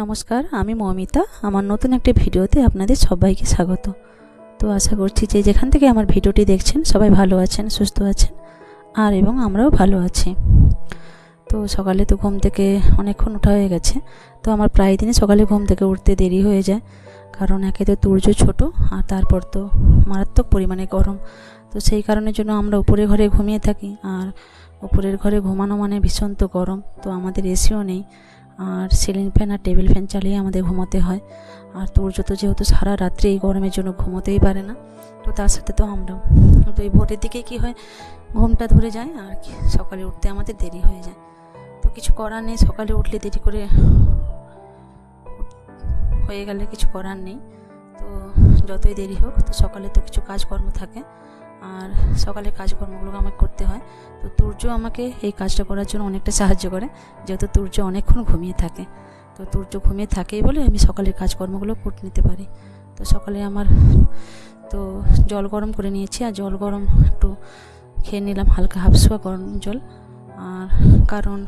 নমস্কার, আমি মৌমিতা। আমার নতুন একটি ভিডিওতে আপনাদের সবাইকে স্বাগত। তো আশা করছি যে যেখান থেকে আমার ভিডিওটি দেখছেন সবাই ভালো আছেন, সুস্থ আছেন, আর এবং আমরাও ভালো আছি। তো সকালে তো ঘুম থেকে অনেকক্ষণ ওঠা হয়ে গেছে। তো আমার প্রায় দিনই সকালে ঘুম থেকে উঠতে দেরি হয়ে যায়, কারণ একে তো তুর্য ছোট, আর তারপর তো মারাত্মক পরিমাণে গরম। তো সেই কারণের জন্য আমরা উপরের ঘরে ঘুমিয়ে থাকি, আর উপরের ঘরে ঘুমানো মানে ভীষণ তো গরম। তো আমাদের এসিও নেই, আর সিলিং ফ্যান আর টেবিল ফ্যান চালিয়ে আমাদের ঘুমোতে হয়। আর তুর্য তো যেহেতু সারা রাত্রি এই গরমের জন্য ঘুমোতেই পারে না, তো তার সাথে তো আমরাও। তো এই ভোরের দিকে কি হয়, ঘুমটা ধরে যায় আর কি, সকালে উঠতে আমাদের দেরি হয়ে যায়। তো কিছু করার নেই, সকালে উঠলে দেরি করে হয়ে গেলে কিছু করার নেই। তো যতই দেরি হোক, তো সকালে তো কিছু কাজকর্ম থাকে, আর সকালে কাজকর্মগুলো আমাকে করতে হয়। তো তুর্য আমাকে এই কাজটা করার জন্য অনেকটা সাহায্য করে, যেহেতু তুর্য অনেকক্ষণ ঘুমিয়ে থাকে। তো তুর্য ঘুমিয়ে থাকেই বলে আমি সকালের কাজকর্মগুলো করে নিতে পারি। তো সকালে আমার তো জল গরম করে নিয়েছি, আর জল গরম একটু খেয়ে নিলাম, হালকা হাফসোয়া গরম জল। আর কারণ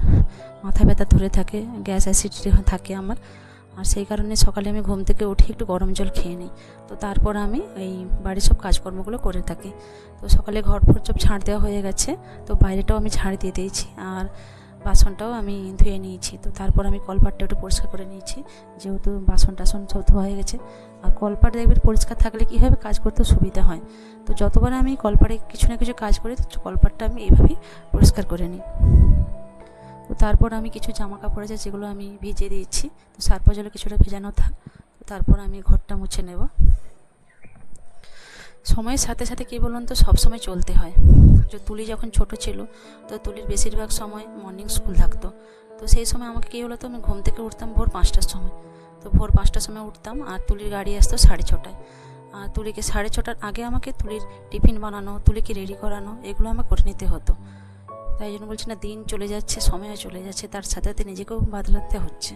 মাথা ব্যথা ধরে থাকে, গ্যাস অ্যাসিডিটি থাকে আমার, আর সেই কারণে সকালে আমি ঘুম থেকে উঠে একটু গরম জল খেয়ে নিই। তো তারপর আমি এই বাড়ির সব কাজকর্মগুলো করে থাকি। তো সকালে ঘর ফর সব ঝাড় দেওয়া হয়ে গেছে, তো বাইরেটাও আমি ঝাড় দিয়ে দিয়েছি, আর বাসনটাও আমি ধুয়ে নিয়েছি। তো তারপর আমি কলপাটটা একটু পরিষ্কার করে নিয়েছি, যেহেতু বাসন টাসন সব ধোয়া হয়ে গেছে। আর কলপাট দেখবেন পরিষ্কার থাকলে কী হবে, কাজ করতে সুবিধা হয়। তো যতবার আমি কলপাটে কিছু না কিছু কাজ করি, তো কলপাটটা আমি এইভাবেই পরিষ্কার করে নিই। তো তারপর আমি কিছু জামা কাপড় আছে যেগুলো আমি ভিজিয়ে দিয়েছি, তো সার্ফ জলে কিছুটা ভেজানো থাক। তো তারপর আমি ঘরটা মুছে নেব। সময়ের সাথে সাথে কী বলুন তো, সবসময় চলতে হয়। যে তুলি যখন ছোট ছিল, তো তুলির বেশিরভাগ সময় মর্নিং স্কুল থাকতো। তো সেই সময় আমাকে কী হলো, তো আমি ঘুম থেকে উঠতাম ভোর 5টার সময়। তো ভোর 5টার সময় উঠতাম, আর তুলির গাড়ি আসতো 6:30টায়। আর তুলিকে 6:30টার আগে আমাকে তুলির টিফিন বানানো, তুলিকে রেডি করানো, এগুলো আমাকে করে নিতে হতো। তাই জন্য বলছি না, দিন চলে যাচ্ছে, সময়ও চলে যাচ্ছে, তার সাথে সাথে নিজেকেও বদলাতে হচ্ছে।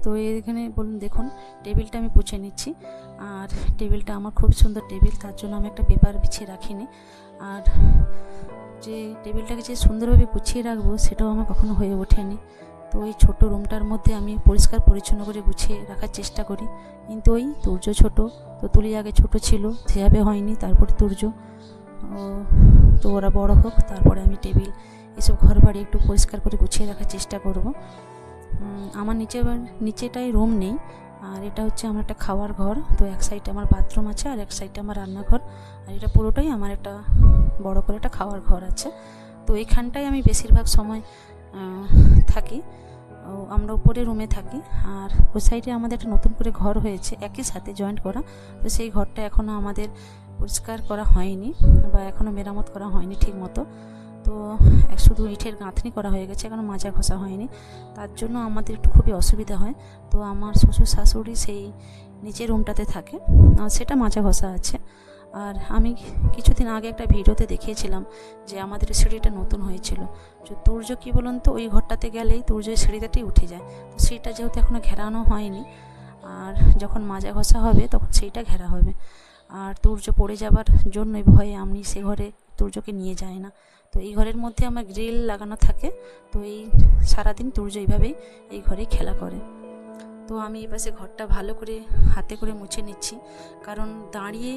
তো এখানে বলুন, দেখুন টেবিলটা আমি পুছে নিচ্ছি। আর টেবিলটা আমার খুব সুন্দর টেবিল, তার জন্য আমি একটা পেপার বিছিয়ে রাখিনি। আর যে টেবিলটাকে যে সুন্দরভাবে গুছিয়ে রাখবো, সেটাও আমার কখনো হয়ে ওঠেনি। তো ওই ছোটো রুমটার মধ্যে আমি পরিষ্কার পরিচ্ছন্ন করে গুছিয়ে রাখার চেষ্টা করি, কিন্তু ওই তুর্য ছোট, তো তুলি আগে ছোট ছিল, সেভাবে হয়নি। তারপর তুর্য, তো ওরা বড় হোক, তারপরে আমি টেবিল এসব ঘর বাড়ি একটু পরিষ্কার করে গুছিয়ে রাখার চেষ্টা করব। আমার নিচেটাই রুম নেই, আর এটা হচ্ছে আমার একটা খাওয়ার ঘর। তো এক সাইডে আমার বাথরুম আছে, আর এক সাইডে আমার রান্নাঘর, আর এটা পুরোটাই আমার একটা বড় করে একটা খাওয়ার ঘর আছে। তো এইখানটায় আমি বেশিরভাগ সময় থাকি। আমরা উপরে রুমে থাকি, আর ওই সাইডে আমাদের একটা নতুন করে ঘর হয়েছে, একই সাথে জয়েন্ট করা। তো সেই ঘরটা এখনও আমাদের পরিষ্কার করা হয়নি, বা এখনও মেরামত করা হয়নি ঠিক মতো। তো শুধু ইটের গাঁথনি করা হয়ে গেছে, এখনও মাজা ঘষা হয়নি, তার জন্য আমাদের একটু খুবই অসুবিধা হয়। তো আমার শ্বশুর শাশুড়ি সেই নিচের রুমটাতে থাকে, সেটা মাজা ঘষা আছে। আর আমি কিছুদিন আগে একটা ভিডিওতে দেখিয়েছিলাম যে আমাদের সিঁড়িটা নতুন হয়েছিল। যে তুর্য কী বলুন তো, ওই ঘরটাতে গেলেই তুর্য সিঁড়িটাতেই উঠে যায়। তো সেইটা যেহেতু এখনও ঘেরানো হয়নি, আর যখন মাজা ঘষা হবে তখন সেইটা ঘেরা হবে। আর তুর্য পড়ে যাবার জন্যই ভয়ে আমি সে ঘরে তুর্যকে নিয়ে যাই না। তো এই ঘরের মধ্যে আমার গ্রিল লাগানো থাকে, তো এই সারাদিন তুর্য এইভাবেই এই ঘরেই খেলা করে। তো আমি এই পাশে ঘরটা ভালো করে হাতে করে মুছে নিচ্ছি, কারণ দাঁড়িয়ে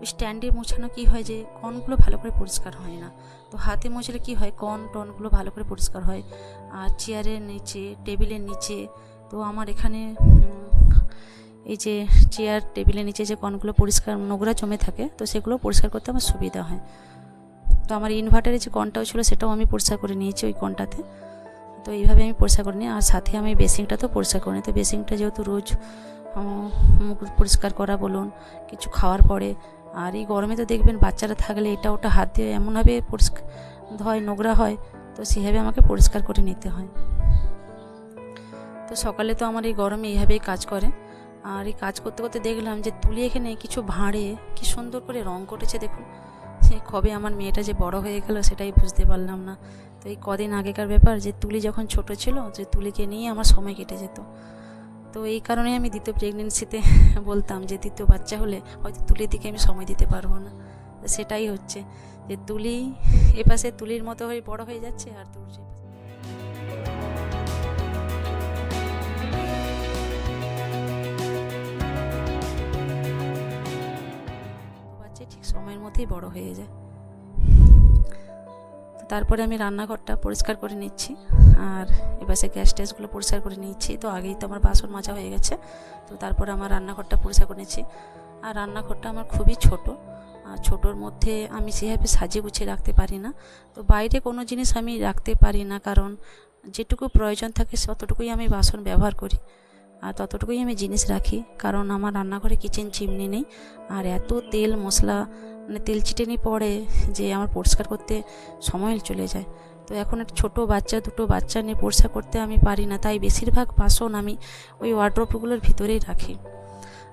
ওই স্ট্যান্ডে মোছানো কী হয়, যে কণগুলো ভালো করে পরিষ্কার হয় না। তো হাতে মুছলে কী হয়, টনগুলো ভালো করে পরিষ্কার হয়। আর চেয়ারের নিচে, টেবিলের নিচে, তো আমার এখানে এই যে চেয়ার টেবিলের নিচে যে কণগুলো পরিষ্কার নোংরা জমে থাকে, তো সেগুলো পরিষ্কার করতে আমার সুবিধা হয়। তো আমার ইনভার্টারের যে কণটাও ছিল, সেটাও আমি পরিষ্কার করে নিয়েছি ওই কণটাতে। তো এইভাবে আমি পরিষ্কার করে নিই, আর সাথে আমি বেসিংটা তো পরিষ্কার করে নিই। তো বেসিংটা যেহেতু রোজ মুখ পরিষ্কার করা বলুন, কিছু খাওয়ার পরে, আর এই গরমে তো দেখবেন বাচ্চারা থাকলে এটা ওটা হাত দিয়ে এমনভাবে পরিষ্কার হয়, নোংরা হয়, তো সেভাবে আমাকে পরিষ্কার করে নিতে হয়। তো সকালে তো আমার এই গরমে এইভাবেই কাজ করে। আর এই কাজ করতে করতে দেখলাম যে তুলি এখানে কিছু ভাঁড়ে কি সুন্দর করে রং করেছে, দেখুন। সে কবে আমার মেয়েটা যে বড় হয়ে গেল, সেটাই বুঝতে পারলাম না। তো এই কদিন আগেকার ব্যাপার, যে তুলি যখন ছোট ছিল, যে তুলিকে নিয়ে আমার সময় কেটে যেত। তো এই কারণে আমি দ্বিতীয় প্রেগনেন্সিতে বলতাম যে দ্বিতীয় বাচ্চা হলে হয়তো তুলির দিকে আমি সময় দিতে পারবো না। সেটাই হচ্ছে, যে তুলি এপাশে তুলির মতো হয়ে বড় হয়ে যাচ্ছে, আর তুলি সময়ের মধ্যেই বড় হয়ে যায়। তো তারপরে আমি রান্নাঘরটা পরিষ্কার করে নিচ্ছি, আর এপাশে গ্যাস ট্যাসগুলো পরিষ্কার করে নিচ্ছি। তো আগেই তো আমার বাসন মাজা হয়ে গেছে, তো তারপরে আমার রান্নাঘরটা পরিষ্কার করে নিচ্ছি। আর রান্নাঘরটা আমার খুবই ছোট, আর ছোটোর মধ্যে আমি সেভাবে সাজিয়ে গুছিয়ে রাখতে পারি না। তো বাইরে কোনো জিনিস আমি রাখতে পারি না, কারণ যেটুকু প্রয়োজন থাকে ততটুকুই আমি বাসন ব্যবহার করি, আর ততটুকুই আমি জিনিস রাখি। কারণ আমার রান্নাঘরে কিচেন চিমনি নেই, আর এত তেল মশলা মানে তেল চিটেনি পড়ে যে আমার পরিষ্কার করতে সময় চলে যায়। তো এখন একটা ছোটো বাচ্চা, দুটো বাচ্চা নিয়ে পরিষ্কার করতে আমি পারি না, তাই বেশিরভাগ বাসন আমি ওই ওয়ার্ড্রোবগুলোর ভিতরেই রাখি।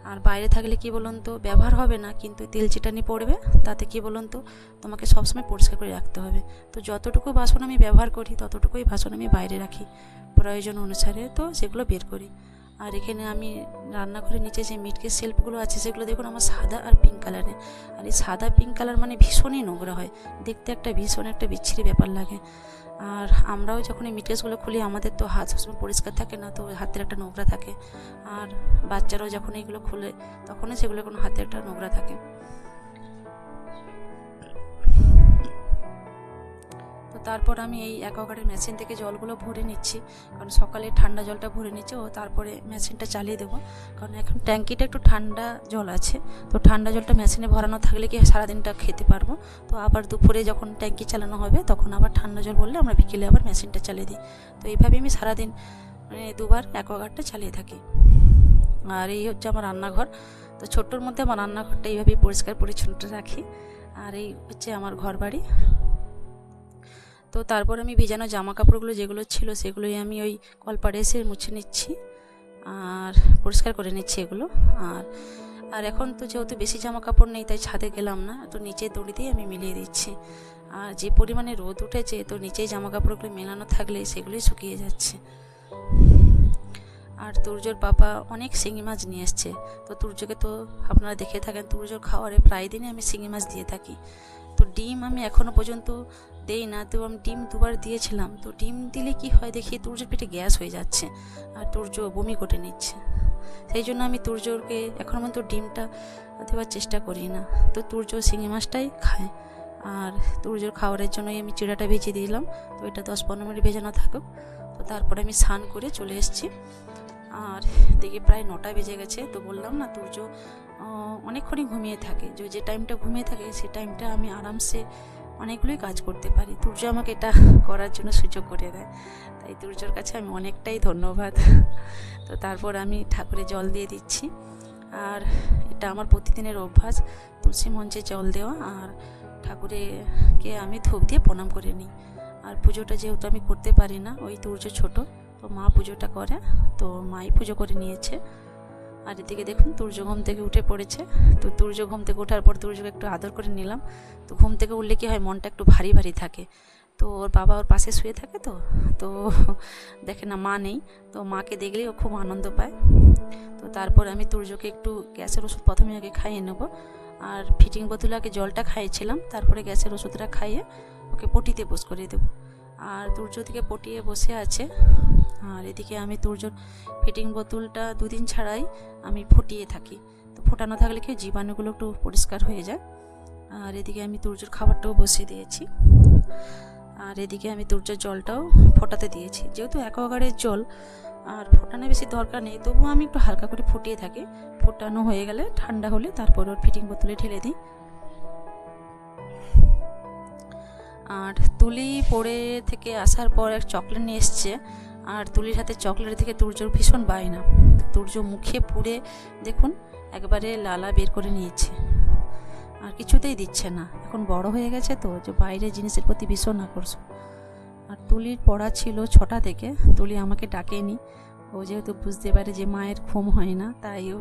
আর বাইরে থাকলে কি বলুন তো, ব্যবহার হবে না কিন্তু তেল চিটানি পড়বে, তাতে কি বলুন তো তোমাকে সবসময় পরিষ্কার করে রাখতে হবে। তো যতটুকু বাসন আমি ব্যবহার করি ততটুকুই বাসন আমি বাইরে রাখি প্রয়োজন অনুসারে, তো সেগুলো বের করি। আর এখানে আমি রান্নাঘরের নিচে যে মিটকের শেল্ফগুলো আছে সেগুলো দেখুন আমার সাদা আর পিঙ্ক কালারের। আর এই সাদা পিঙ্ক কালার মানে ভীষণই নোংরা হয়, দেখতে একটা ভীষণ একটা বিচ্ছিরি ব্যাপার লাগে। আর আমরাও যখন এই মিটকেসগুলো খুলি আমাদের তো হাত সবসময় পরিষ্কার থাকে না, তো হাতের একটা নোংরা থাকে। আর বাচ্চারাও যখন এইগুলো খুলে তখনই সেগুলো কোনো হাতে একটা নোংরা থাকে। তো তারপর আমি এই অ্যাকোয়াগার্ডের মেশিন থেকে জলগুলো ভরে নিচ্ছি, কারণ সকালে ঠান্ডা জলটা ভরে নিচ্ছে ও তারপরে মেশিনটা চালিয়ে দেবো। কারণ এখন ট্যাঙ্কিটা একটু ঠান্ডা জল আছে, তো ঠান্ডা জলটা মেশিনে ভরানো থাকলে কি সারাদিনটা খেতে পারবো। তো আবার দুপুরে যখন ট্যাঙ্কি চালানো হবে তখন আবার ঠান্ডা জল ভরলে আমরা বিকেলে আবার মেশিনটা চালিয়ে দিই। তো এইভাবে আমি সারাদিন মানে দুবার অ্যাকোয়াগার্ডটা চালিয়ে থাকি। আর এই হচ্ছে আমার রান্নাঘর। তো ছোট্টর মধ্যে আমার রান্নাঘরটা এইভাবেই পরিষ্কার পরিচ্ছন্নতা রাখি। আর এই হচ্ছে আমার ঘর বাড়ি। তো তারপর আমি ভেজানো জামা কাপড়গুলো যেগুলো ছিল সেগুলোই আমি ওই কলপাড়ে এসে মুছে নিচ্ছি আর পরিষ্কার করে নিচ্ছি এগুলো। আর এখন তো যেহেতু বেশি জামা কাপড় নেই তাই ছাদে গেলাম না, তো নিচের দড়িতেই আমি মিলিয়ে দিচ্ছি। আর যে পরিমাণে রোদ উঠেছে তো নিচেই জামা কাপড়গুলো মেলানো থাকলে সেগুলোই শুকিয়ে যাচ্ছে। আর তুর্যর বাবা অনেক শিঙি মাছ নিয়ে এসছে। তো তুর্যকে তো আপনারা দেখে থাকেন, তুর্যর খাওয়ারে প্রায় দিনই আমি শিঙি মাছ দিয়ে থাকি। তো ডিম আমি এখনও পর্যন্ত দেই না, তো আমি ডিম দুবার দিয়েছিলাম। তো ডিম দিলে কি হয় দেখি তুর্যর পেটে গ্যাস হয়ে যাচ্ছে আর তুর্য বমি করে নিচ্ছে। সেই জন্য আমি তুর্যকে এখনও পর্যন্ত ডিমটা দেওয়ার চেষ্টা করি না। তো তুর্য শিঙি মাছটাই খায়। আর তুর্যর খাবারের জন্যই আমি চিড়াটা ভেজে দিলাম। তো এটা 10-15 মিনিট ভেজানো থাকুক। তো তারপরে আমি স্নান করে চলে এসেছি। আর দেখি প্রায় 9টা বেজে গেছে। তো বললাম না তুর্য অনেকক্ষণই ঘুমিয়ে থাকে, যে টাইমটা ঘুমিয়ে থাকে সেই টাইমটা আমি আরামসে অনেকগুলোই কাজ করতে পারি। তুর্য আমাকে এটা করার জন্য সুযোগ করে দেয়, তাই তুর্যর কাছে আমি অনেকটাই ধন্যবাদ। তো তারপর আমি ঠাকুরে জল দিয়ে দিচ্ছি। আর এটা আমার প্রতিদিনের অভ্যাস, তুলসী মঞ্চে জল দেওয়া আর ঠাকুরকে আমি ধূপ দিয়ে প্রণাম করে নিই। আর পুজোটা যেহেতু আমি করতে পারি না, ওই তুর্য ছোট, তো মা পুজোটা করে, তো মাই পুজো করে নিয়েছে। আর এদিকে দেখুন তুর্য ঘুম থেকে উঠে পড়েছে। তো তুর্য ঘুম থেকে ওঠার পর তুর্যকে একটু আদর করে নিলাম। তো ঘুম থেকে উঠলে কি হয়, মনটা একটু ভারী ভারী থাকে। তো ওর বাবা ওর পাশে শুয়ে থাকে, তো দেখে না মা নেই, তো মাকে দেখলেই ও খুব আনন্দ পায়। তো তারপর আমি তুর্যকে একটু গ্যাসের ওষুধ প্রথমে আগে খাইয়ে নেবো। আর ফিটিং বোতলে আগে জলটা খাইয়েছিলাম, তারপরে গ্যাসের ওষুধটা খাইয়ে ওকে পটিতে বস করে দেবো। আর তুর্য দিকে পটিয়ে বসে আছে। আর এদিকে আমি তুর্যর ফিটিং বোতলটা 2 দিন ছাড়াই আমি ফুটিয়ে থাকি। তো ফোটানো থাকলে কি জীবাণুগুলো একটু পরিষ্কার হয়ে যায়। আর এদিকে আমি তুর্যর খাবারটাও বসিয়ে দিয়েছি। আর এদিকে আমি তুর্যর জলটাও ফোটাতে দিয়েছি। যেহেতু অ্যাকোয়াগার্ডের জল আর ফোটানো বেশি দরকার নেই, তবুও আমি একটু হালকা করে ফুটিয়ে থাকি। ফোটানো হয়ে গেলে ঠান্ডা হলে তারপর ওর ফিটিং বোতলে ঢেলে দিই। আর তুলি পড়ে থেকে আসার পর এক চকলেট নিয়ে এসছে। আর তুলির হাতে চকলেট থেকে তুর্যর ভীষণ বায়না। তুর্য মুখে পুড়ে দেখুন একবারে লালা বের করে নিয়েছে, আর কিছুতেই দিচ্ছে না। এখন বড় হয়ে গেছে তো, যে বাইরের জিনিসের প্রতি ভীষণ আকর্ষণ। আর তুলির পড়া ছিল 6টা থেকে, তুলি আমাকে ডাকেনি। ও যেহেতু বুঝতে পারে যে মায়ের ঘুম হয় না, তাই ও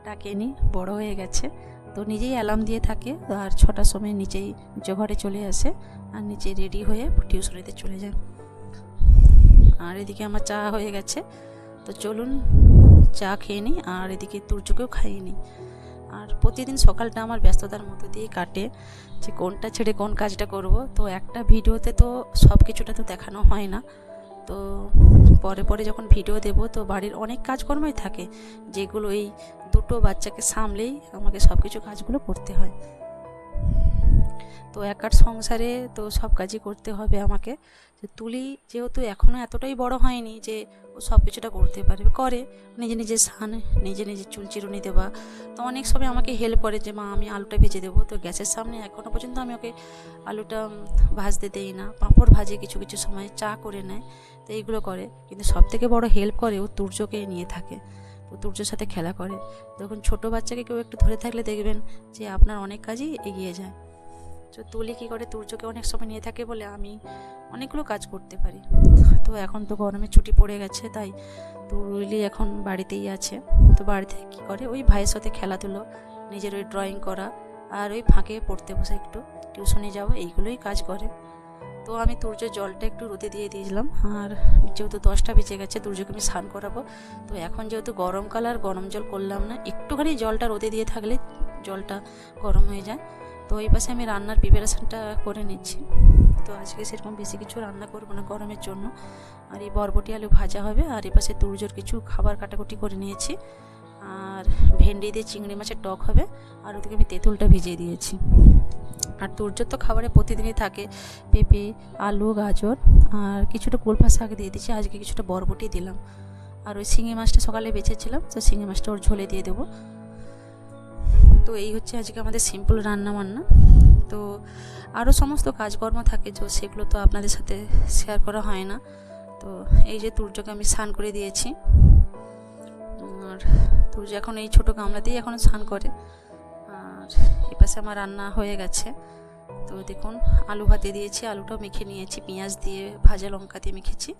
ডাকেনি, বড় হয়ে গেছে। তো নিজেই অ্যালার্ম দিয়ে থাকে, আর 6টার সময় নিচেই ঘরে চলে আসে আর নিচে রেডি হয়ে টিউশনিতে চলে যায়। আর এদিকে আমার চা হয়ে গেছে, তো চলুন চা খেয়ে নিই। আর এদিকে তুর্যকেও খাইয়ে নিই। আর প্রতিদিন সকালটা আমার ব্যস্ততার মতো দিয়ে কাটে, যে কোনটা ছেড়ে কোন কাজটা করব। তো একটা ভিডিওতে তো সব কিছুটা তো দেখানো হয় না, তো পরে পরে যখন ভিডিও দেব তো বাড়ির অনেক কাজকর্মই থাকে, যেগুলো এই 2টো বাচ্চাকে সামলেই আমাকে সব কিছু কাজগুলো করতে হয়। তো একার সংসারে তো সব কাজই করতে হবে আমাকে। তো তুলি যেহেতু এখনও এতটাই বড় হয়নি যে ও সব কিছুটা করতে পারবে, করে নিজে নিজে স্নান, নিজে নিজে চুল চিরুনি দেওয়া। তো অনেক সময় আমাকে হেল্প করে যে মা আমি আলুটা ভেজে দেবো। তো গ্যাসের সামনে এখনও পর্যন্ত আমি ওকে আলুটা ভাজতে দেই না। পাঁপড় ভাজে কিছু কিছু সময়, চা করে নেয়, তো এইগুলো করে। কিন্তু সবথেকে বড় হেল্প করে ও তুর্যকে নিয়ে থাকে, ও তুর্যর সাথে খেলা করে। যখন ছোটো বাচ্চাকে কেউ একটু ধরে থাকলে দেখবেন যে আপনার অনেক কাজই এগিয়ে যায়। তো তুলি কী করে, তুর্যকে অনেক সময় নিয়ে থাকে বলে আমি অনেকগুলো কাজ করতে পারি। তো এখন তো গরমের ছুটি পড়ে গেছে, তাই তুলি এখন বাড়িতেই আছে। তো বাড়িতে কী করে, ওই ভাইয়ের সাথে খেলাধুলো, নিজের ওই ড্রয়িং করা, আর ওই ফাঁকে পড়তে বসে একটু টিউশনে যাওয়া, এইগুলোই কাজ করে। তো আমি তুর্যের জলটা একটু রোদে দিয়ে দিয়েছিলাম, আর যেহেতু 10টা বেজে গেছে, তুর্যকে আমি স্নান করাবো। তো এখন যেহেতু গরমকাল, আর গরম জল করলাম না, একটুখানি জলটা রোদে দিয়ে থাকলে জলটা গরম হয়ে যায়। তো এই পাশে আমি রান্নার প্রিপারেশানটা করে নিচ্ছি। তো আজকে সেরকম বেশি কিছু রান্না করবো না গরমের জন্য, আর এই বরবটি আলু ভাজা হবে। আর এই পাশে তুর্যর কিছু খাবার কাটাকুটি করে নিয়েছি, আর ভেন্ডি দিয়ে চিংড়ি মাছের টক হবে, আর ওদিকে আমি তেঁতুলটা ভিজিয়ে দিয়েছি। আর তুর্যর তো খাবারে প্রতিদিনই থাকে পেঁপে, আলু, গাজর, আর কিছুটা কলপা শাক দিয়ে দিচ্ছি। আজকে কিছুটা বরবটি দিলাম। আর ওই শিঙি মাছটা সকালে বেঁচেছিলাম, তো শিঙি মাছটা ওর ঝোলে দিয়ে দেবো। তো এই হচ্ছে আজকে আমাদের সিম্পল রান্না বান্না। তো আরও সমস্ত কাজকর্ম থাকে, তো সেগুলো তো আপনাদের সাথে শেয়ার করা হয় না। তো এই যে তুর্যকে আমি স্নান করে দিয়েছি, আর তুর্য এখন এই ছোটো গামলাতেই এখন স্নান করে। আর এপাশে আমার রান্না হয়ে গেছে। তো দেখুন আলু ভাতে দিয়েছি, আলুটাও মেখে নিয়েছি, পেঁয়াজ দিয়ে ভাজা লঙ্কা দিয়ে মেখেছি।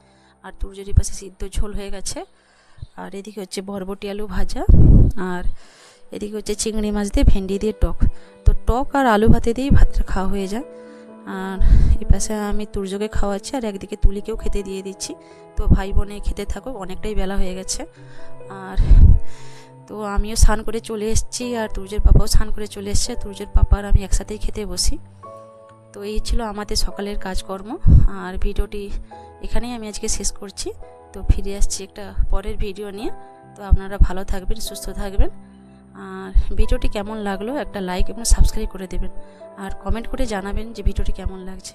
আর তুর্যের পাশে সিদ্ধ ঝোল হয়ে গেছে। আর এদিকে হচ্ছে বরবটি আলু ভাজা, আর এদিকে হচ্ছে চিংড়ি মাছ দিয়ে ভেন্ডি দিয়ে টক। তো টক আর আলু ভাতে দিয়েই ভাতটা খাওয়া হয়ে যায়। আর এই পাশে আমি তুর্যকে খাওয়াচ্ছি, আর একদিকে তুলিকেও খেতে দিয়ে দিচ্ছি। তো ভাই বোনে খেতে থাকুক, অনেকটাই বেলা হয়ে গেছে। আর তো আমিও স্নান করে চলে এসেছি, আর তুর্যের পাপাও স্নান করে চলে এসছে। তুর্যের পাপা আর আমি একসাথেই খেতে বসি। তো এই ছিল আমাদের সকালের কাজকর্ম। আর ভিডিওটি এখানেই আমি আজকে শেষ করছি। তো ফিরে আসছি একটা পরের ভিডিও নিয়ে। তো আপনারা ভালো থাকবেন, সুস্থ থাকবেন। আর ভিডিওটি কেমন লাগলো একটা লাইক এবং সাবস্ক্রাইব করে দেবেন, আর কমেন্ট করে জানাবেন যে ভিডিওটি কেমন লাগছে।